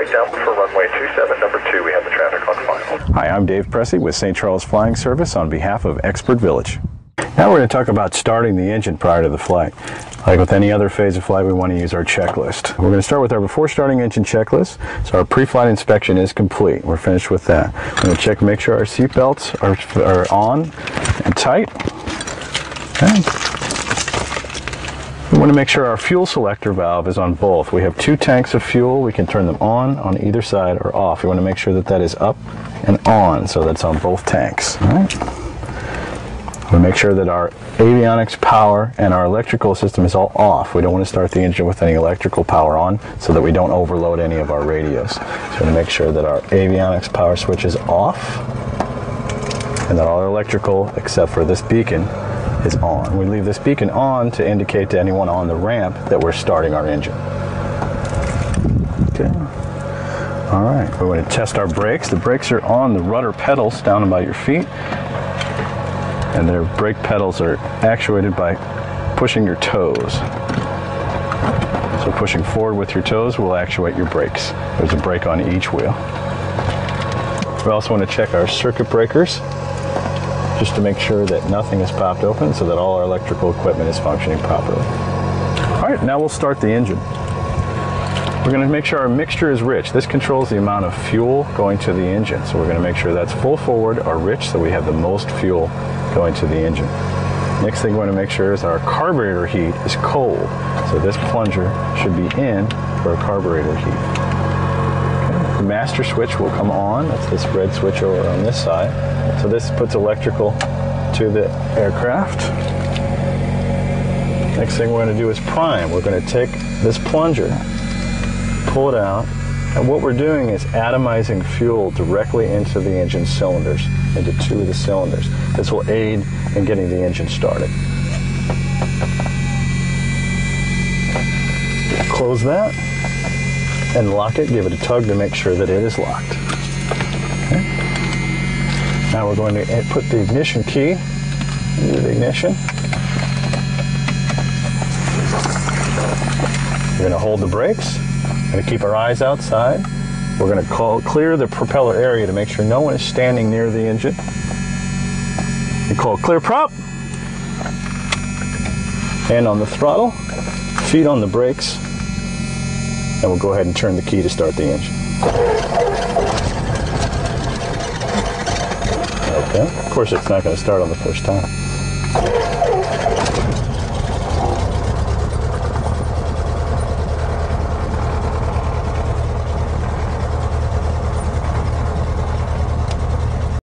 Heading down for runway 27, number 2, we have the traffic on final. Hi, I'm Dave Pressey with St. Charles Flying Service on behalf of Expert Village. Now we're going to talk about starting the engine prior to the flight. Like with any other phase of flight, we want to use our checklist. We're going to start with our before starting engine checklist. So our pre-flight inspection is complete. We're finished with that. We're going to check, make sure our seat belts are on and tight. Okay. We want to make sure our fuel selector valve is on both. We have 2 tanks of fuel. We can turn them on either side or off. We want to make sure that that is up and on, so that's on both tanks. All right. We make sure that our avionics power and our electrical system is all off. We don't want to start the engine with any electrical power on so that we don't overload any of our radios. So we want to make sure that our avionics power switch is off and that all our electrical, except for this beacon, is on. We leave this beacon on to indicate to anyone on the ramp that we're starting our engine. Okay. All right, we want to test our brakes. The brakes are on the rudder pedals down about your feet. And their brake pedals are actuated by pushing your toes. So pushing forward with your toes will actuate your brakes. There's a brake on each wheel. We also want to check our circuit breakers just to make sure that nothing is popped open so that all our electrical equipment is functioning properly. All right, now we'll start the engine. We're going to make sure our mixture is rich. This controls the amount of fuel going to the engine. So we're going to make sure that's full forward or rich so we have the most fuel going to the engine. Next thing we want to make sure is our carburetor heat is cold. So this plunger should be in for a carburetor heat. Okay. The master switch will come on. That's this red switch over on this side. So this puts electrical to the aircraft. Next thing we're going to do is prime. We're going to take this plunger, pull it out, and what we're doing is atomizing fuel directly into the engine cylinders, into 2 of the cylinders. This will aid in getting the engine started. Close that and lock it. Give it a tug to make sure that it is locked. Okay. Now we're going to put the ignition key into the ignition. We're going to hold the brakes. We're going to keep our eyes outside. We're going to clear the propeller area to make sure no one is standing near the engine. We call clear prop. Hand on the throttle, feet on the brakes, and we'll go ahead and turn the key to start the engine. Okay, of course it's not going to start on the first time.